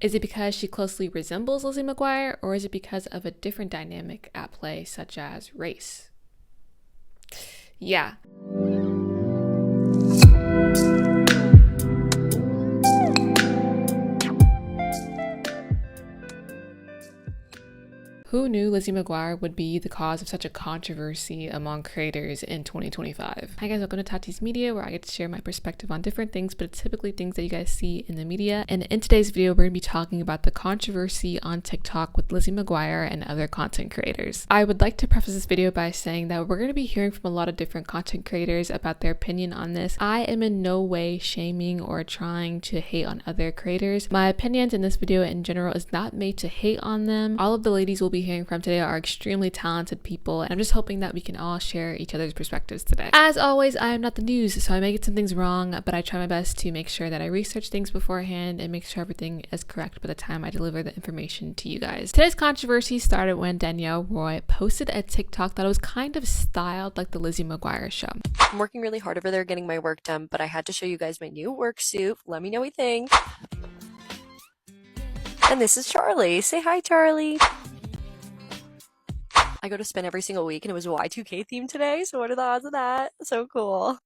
Is it because she closely resembles Lizzie McGuire, or is it because of a different dynamic at play, such as race? Yeah. Who knew Lizzie McGuire would be the cause of such a controversy among creators in 2025? Hi guys, welcome to TATI'S Media, where I get to share my perspective on different things, but it's typically things that you guys see in the media. And in today's video, we're going to be talking about the controversy on TikTok with Lizzie McGuire and other content creators. I would like to preface this video by saying that we're going to be hearing from a lot of different content creators about their opinion on this. I am in no way shaming or trying to hate on other creators. My opinions in this video in general is not made to hate on them. All of the ladies will be hearing from today are extremely talented people, and I'm just hoping that we can all share each other's perspectives today. As always, I am not the news, so I may get some things wrong, but I try my best to make sure that I research things beforehand and make sure everything is correct by the time I deliver the information to you guys. Today's controversy started when Danielle Roy posted a TikTok that was kind of styled like the Lizzie McGuire show. I'm working really hard over there getting my work done, but I had to show you guys my new work suit. Let me know what you think. And this is Charlie. Say hi, Charlie. I go to spin every single week, and it was Y2K themed today, so what are the odds of that? So cool.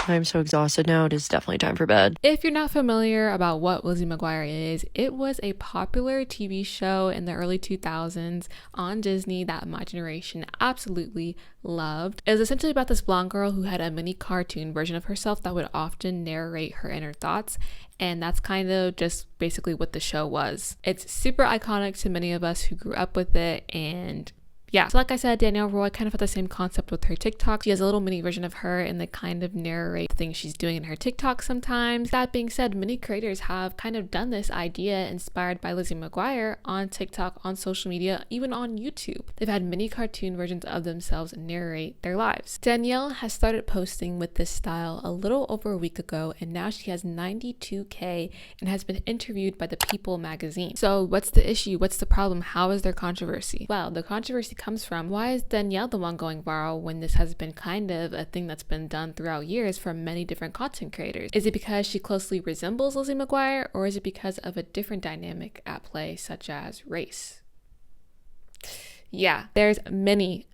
I'm so exhausted now. It is definitely time for bed. If you're not familiar about what Lizzie McGuire is, it was a popular TV show in the early 2000s on Disney that my generation absolutely loved. It was essentially about this blonde girl who had a mini cartoon version of herself that would often narrate her inner thoughts, and that's kind of just basically what the show was. It's super iconic to many of us who grew up with it, and yeah, so like I said, Danielle Roy kind of had the same concept with her TikTok. She has a little mini version of her and they kind of narrate the things she's doing in her TikTok sometimes. That being said, many creators have kind of done this idea inspired by Lizzie McGuire on TikTok, on social media, even on YouTube. They've had mini cartoon versions of themselves narrate their lives. Danielle has started posting with this style a little over a week ago, and now she has 92K and has been interviewed by the People magazine. So what's the issue? What's the problem? How is there controversy? Well, the controversy comes from, why is Danielle the one going viral when this has been kind of a thing that's been done throughout years from many different content creators? Is it because she closely resembles Lizzie McGuire, or is it because of a different dynamic at play, such as race? Yeah, there's many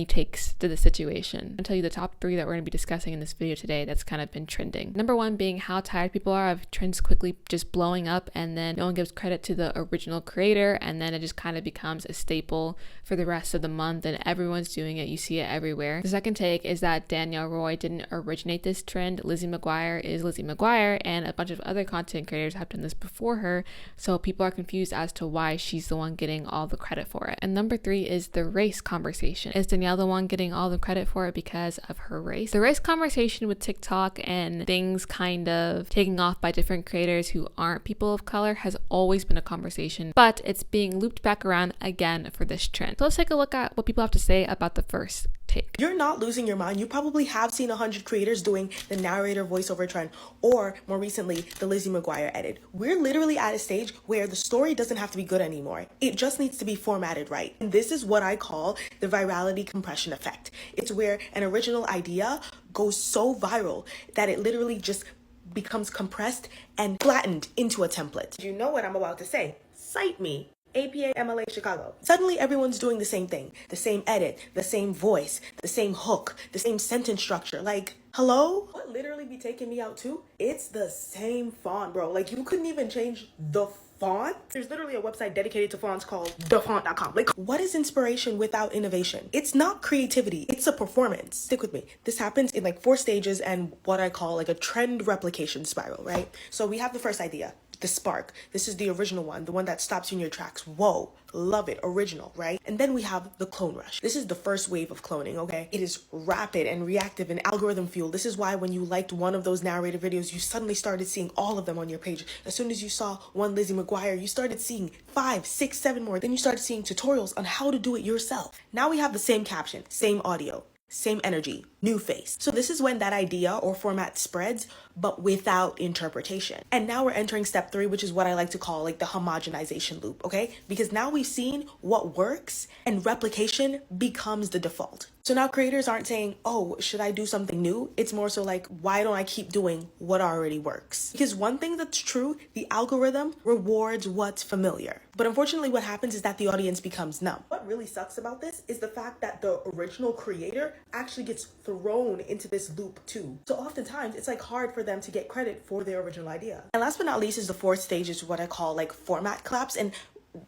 takes to the situation. I'll tell you the top 3 that we're going to be discussing in this video today that's kind of been trending. Number 1 being how tired people are of trends quickly just blowing up, and then no one gives credit to the original creator, and then it just kind of becomes a staple for the rest of the month and everyone's doing it. You see it everywhere. The second take is that Danielle Roy didn't originate this trend. Lizzie McGuire is Lizzie McGuire, and a bunch of other content creators have done this before her, so people are confused as to why she's the one getting all the credit for it. And number 3 is the race conversation. Is Danielle the one getting all the credit for it because of her race? The race conversation with TikTok and things kind of taking off by different creators who aren't people of color has always been a conversation, but it's being looped back around again for this trend. So let's take a look at what people have to say about the first take. You're not losing your mind. You probably have seen 100 creators doing the narrator voiceover trend, or more recently, the Lizzie McGuire edit. We're literally at a stage where the story doesn't have to be good anymore. It just needs to be formatted right. And this is what I call the virality compression effect. It's where an original idea goes so viral that it literally just becomes compressed and flattened into a template. You know what I'm about to say. Cite me. APA MLA Chicago. Suddenly everyone's doing the same thing, the same edit, the same voice, the same hook, the same sentence structure. Like, hello? What literally be taking me out too? It's the same font, bro. Like, you couldn't even change the font. There's literally a website dedicated to fonts called thefont.com. Like, what is inspiration without innovation? It's not creativity, it's a performance. Stick with me. This happens in like 4 stages and what I call like a trend replication spiral, right? So we have the first idea. The spark. This is the original one, the one that stops you in your tracks. Whoa, love it, original, right? And then we have the clone rush. This is the first wave of cloning, okay? It is rapid and reactive and algorithm fueled. This is why when you liked one of those narrator videos, you suddenly started seeing all of them on your page. As soon as you saw one Lizzie McGuire, you started seeing 5, 6, 7 more. Then you started seeing tutorials on how to do it yourself. Now we have the same caption, same audio, same energy, new face. So this is when that idea or format spreads, but without interpretation. And now we're entering step 3, which is what I like to call like the homogenization loop, okay? Because now we've seen what works and replication becomes the default. So now creators aren't saying, oh, should I do something new? It's more so like, why don't I keep doing what already works? Because one thing that's true, the algorithm rewards what's familiar. But unfortunately, what happens is that the audience becomes numb. What really sucks about this is the fact that the original creator actually gets thrown into this loop too. So oftentimes it's like hard for them to get credit for their original idea. And last but not least is the fourth stage, is what I call like format collapse. And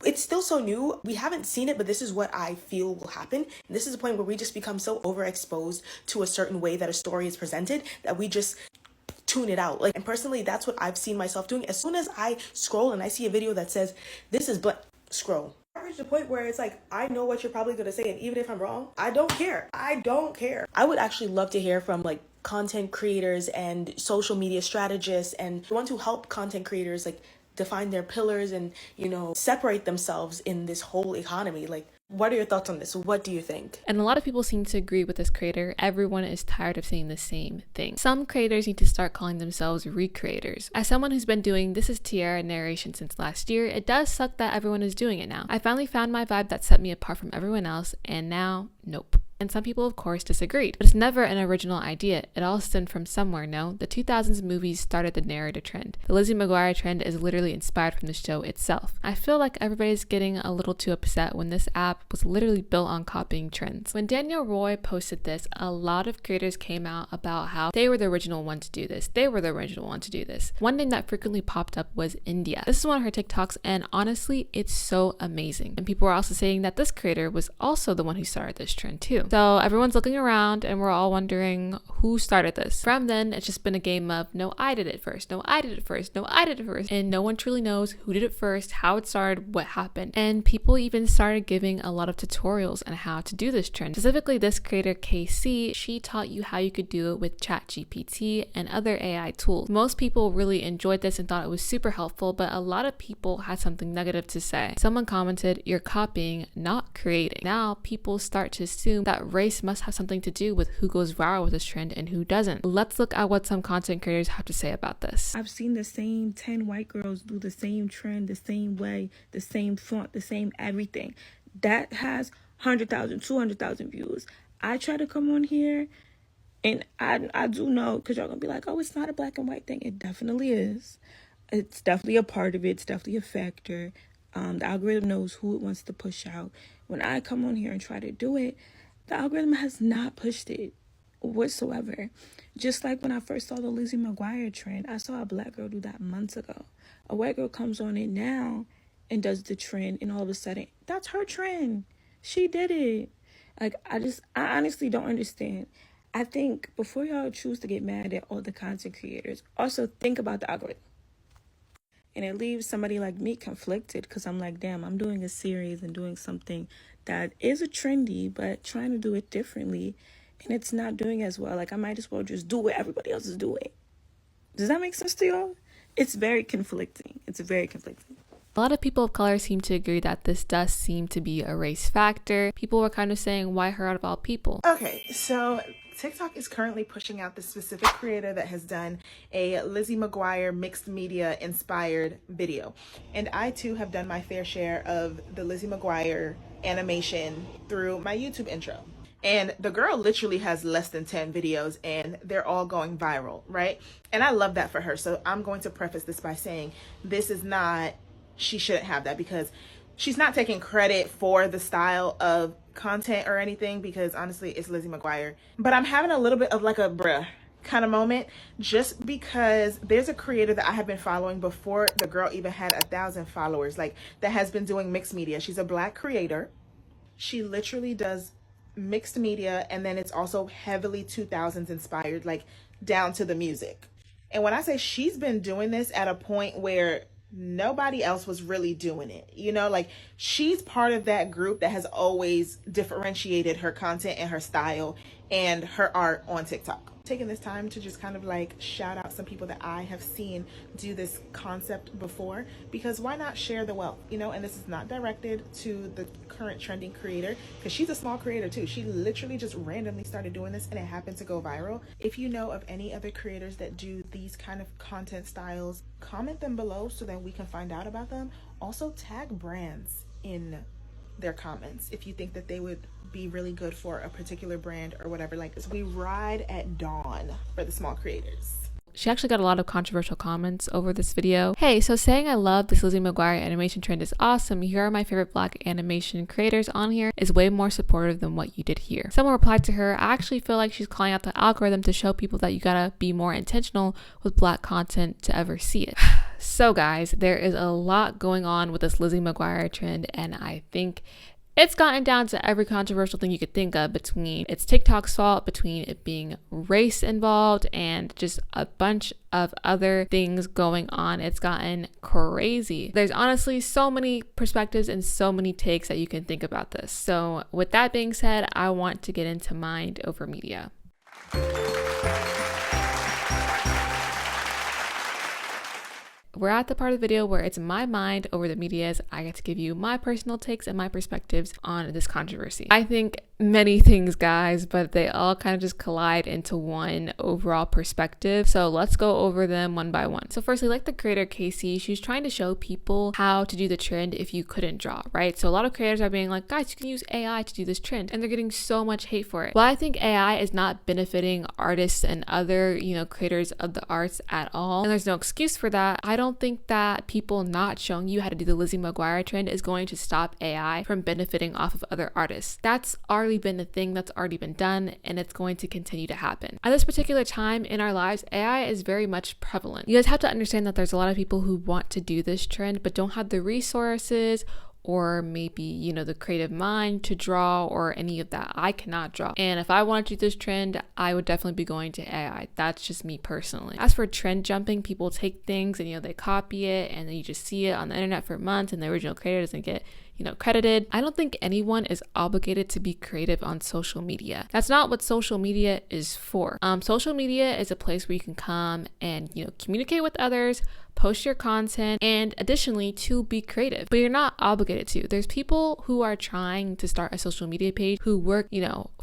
it's still so new. We haven't seen it, but this is what I feel will happen. And this is a point where we just become so overexposed to a certain way that a story is presented that we just tune it out. Like, and personally, that's what I've seen myself doing. As soon as I scroll and I see a video that says, this is scroll. I reached a point where it's like, I know what you're probably going to say. And even if I'm wrong, I don't care. I don't care. I would actually love to hear from like content creators and social media strategists and the ones who help content creators like define their pillars and, you know, separate themselves in this whole economy. Like, what are your thoughts on this? What do you think? And a lot of people seem to agree with this creator. Everyone is tired of saying the same thing. Some creators need to start calling themselves recreators. As someone who's been doing This Is Tiara narration since last year, it does suck that everyone is doing it now. I finally found my vibe that set me apart from everyone else, and now, nope. And some people, of course, disagreed. But it's never an original idea. It all stemmed from somewhere, no? The 2000s movies started the narrator trend. The Lizzie McGuire trend is literally inspired from the show itself. I feel like everybody's getting a little too upset when this app was literally built on copying trends. When Daniel Roy posted this, a lot of creators came out about how they were the original one to do this. They were the original one to do this. One name that frequently popped up was India. This is one of her TikToks, and honestly, it's so amazing. And people were also saying that this creator was also the one who started this trend too. So everyone's looking around and we're all wondering who started this. From then, it's just been a game of no, I did it first, no, I did it first, no, I did it first. And no one truly knows who did it first, how it started, what happened. And people even started giving a lot of tutorials on how to do this trend. Specifically, this creator, KC, she taught you how you could do it with ChatGPT and other AI tools. Most people really enjoyed this and thought it was super helpful, but a lot of people had something negative to say. Someone commented, "You're copying, not creating." Now people start to assume that race must have something to do with who goes viral with this trend and who doesn't. Let's look at what some content creators have to say about this. I've seen the same 10 white girls do the same trend, the same way, the same font, the same everything. That has 100,000, 200,000 views. I try to come on here and I do know, because y'all gonna be like, oh, it's not a black and white thing. It definitely is. It's definitely a part of it. It's definitely a factor. The algorithm knows who it wants to push out. When I come on here and try to do it, the algorithm has not pushed it whatsoever. Just like when I first saw the Lizzie McGuire trend, I saw a black girl do that months ago. A white girl comes on it now and does the trend, and all of a sudden, that's her trend. She did it. Like, I honestly don't understand. I think before y'all choose to get mad at all the content creators, also think about the algorithm. And it leaves somebody like me conflicted, because I'm like, damn, I'm doing a series and doing something that is a trendy, but trying to do it differently, and it's not doing as well. Like, I might as well just do what everybody else is doing. Does that make sense to y'all? It's very conflicting. It's very conflicting. A lot of people of color seem to agree that this does seem to be a race factor. People were kind of saying, why her out of all people? Okay, so TikTok is currently pushing out the specific creator that has done a Lizzie McGuire mixed media inspired video. And I too have done my fair share of the Lizzie McGuire animation through my YouTube intro. And the girl literally has less than 10 videos and they're all going viral, right? And I love that for her. So I'm going to preface this by saying this is not, she shouldn't have that, because she's not taking credit for the style of content or anything, because honestly, it's Lizzie McGuire. But I'm having a little bit of like a bruh kind of moment, just because there's a creator that I have been following before the girl even had 1,000 followers, like, that has been doing mixed media. She's a black creator. She literally does mixed media, and then it's also heavily 2000s inspired, like down to the music. And when I say she's been doing this at a point where nobody else was really doing it, you know, like, she's part of that group that has always differentiated her content and her style and her art on TikTok. Taking this time to just kind of like shout out some people that I have seen do this concept before, because why not share the wealth, you know? And this is not directed to the current trending creator, because she's a small creator too. She literally just randomly started doing this and it happened to go viral. If you know of any other creators that do these kind of content styles, comment them below so that we can find out about them. Also tag brands in their comments if you think that they would be really good for a particular brand or whatever. Like, we ride at dawn for the small creators. She actually got a lot of controversial comments over this video. Hey, so saying I love this Lizzie McGuire animation trend is awesome. Here are my favorite Black animation creators on here is way more supportive than what you did here. Someone replied to her, I actually feel like she's calling out the algorithm to show people that you gotta be more intentional with Black content to ever see it. So guys, there is a lot going on with this Lizzie McGuire trend, and I think it's gotten down to every controversial thing you could think of, between it's TikTok's fault, between it being race involved, and just a bunch of other things going on. It's gotten crazy. There's honestly so many perspectives and so many takes that you can think about this. So with that being said, I want to get into mind over media. We're at the part of the video where it's my mind over the media's. I get to give you my personal takes and my perspectives on this controversy. I think many things, guys, but they all kind of just collide into one overall perspective. So let's go over them one by one. So firstly, like the creator Casey, she was trying to show people how to do the trend if you couldn't draw, right? So a lot of creators are being like, guys, you can use AI to do this trend, and they're getting so much hate for it. Well, I think AI is not benefiting artists and other, creators of the arts at all, and there's no excuse for that. I don't think that people not showing you how to do the Lizzie McGuire trend is going to stop AI from benefiting off of other artists. That's already been a thing that's already been done, and it's going to continue to happen. At this particular time in our lives, AI is very much prevalent. You guys have to understand that there's a lot of people who want to do this trend but don't have the resources or maybe, the creative mind to draw or any of that. I cannot draw. And if I wanted to do this trend, I would definitely be going to AI. That's just me personally. As for trend jumping, people take things and, they copy it, and then you just see it on the internet for months and the original creator doesn't get credited. I don't think anyone is obligated to be creative on social media. That's not what social media is for. Social media is a place where you can come and, communicate with others, post your content, and additionally to be creative, but you're not obligated to. There's people who are trying to start a social media page who work,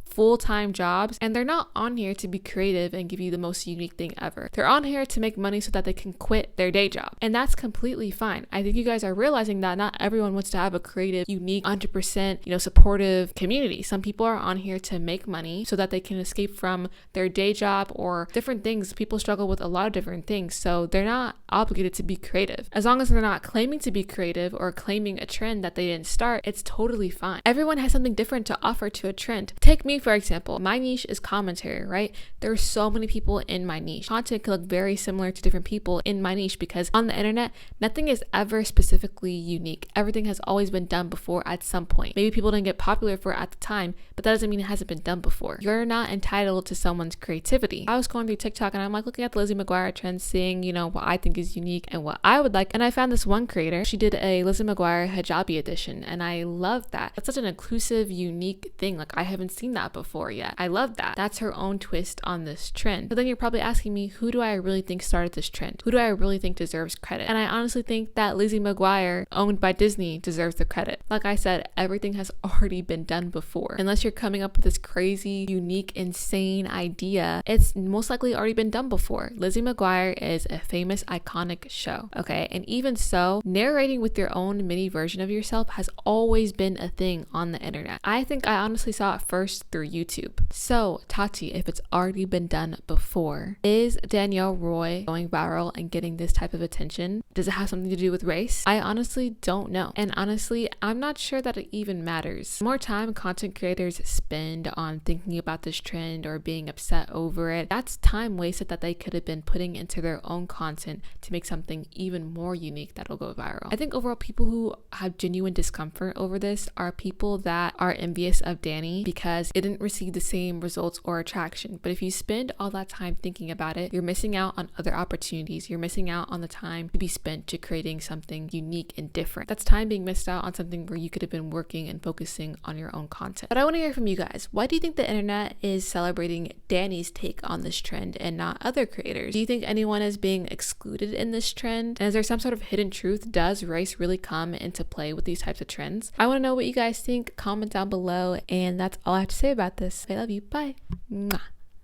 full-time jobs, and they're not on here to be creative and give you the most unique thing ever. They're on here to make money so that they can quit their day job, and that's completely fine. I think you guys are realizing that not everyone wants to have a creative, unique, 100% supportive community. Some people are on here to make money so that they can escape from their day job or different things. People struggle with a lot of different things, so they're not obligated to be creative. As long as they're not claiming to be creative or claiming a trend that they didn't start, it's totally fine. Everyone has something different to offer to a trend. Take me, for example. My niche is commentary, right? There are so many people in my niche. Content can look very similar to different people in my niche because on the internet, nothing is ever specifically unique. Everything has always been done before at some point. Maybe people didn't get popular for it at the time, but that doesn't mean it hasn't been done before. You're not entitled to someone's creativity. I was going through TikTok and I'm like looking at the Lizzie McGuire trend, seeing, what I think is unique and what I would like. And I found this one creator. She did a Lizzie McGuire hijabi edition, and I love that. That's such an inclusive, unique thing. Like, I haven't seen that before yet. I love that. That's her own twist on this trend. But then you're probably asking me, who do I really think started this trend? Who do I really think deserves credit? And I honestly think that Lizzie McGuire, owned by Disney, deserves the credit. Like I said, everything has already been done before. Unless you're coming up with this crazy, unique, insane idea, it's most likely already been done before. Lizzie McGuire is a famous, iconic show, okay? And even so, narrating with your own mini version of yourself has always been a thing on the internet. I think I honestly saw it first through YouTube. So, Tati, if it's already been done before, is Danielle Roy going viral and getting this type of attention? Does it have something to do with race? I honestly don't know. And honestly, I'm not sure that it even matters. The more time content creators spend on thinking about this trend or being upset over it, that's time wasted that they could have been putting into their own content to make something even more unique that'll go viral. I think overall, people who have genuine discomfort over this are people that are envious of Danny because it didn't receive the same results or attraction. But if you spend all that time thinking about it, you're missing out on other opportunities. You're missing out on the time to be spent to creating something unique and different. That's time being missed out on something where you could have been working and focusing on your own content. But I want to hear from you guys. Why do you think the internet is celebrating Danny's take on this trend and not other creators? Do you think anyone is being excluded in this trend? And is there some sort of hidden truth? Does race really come into play with these types of trends? I want to know what you guys think. Comment down below. And that's all I have to say about this. I love you. Bye. Mwah.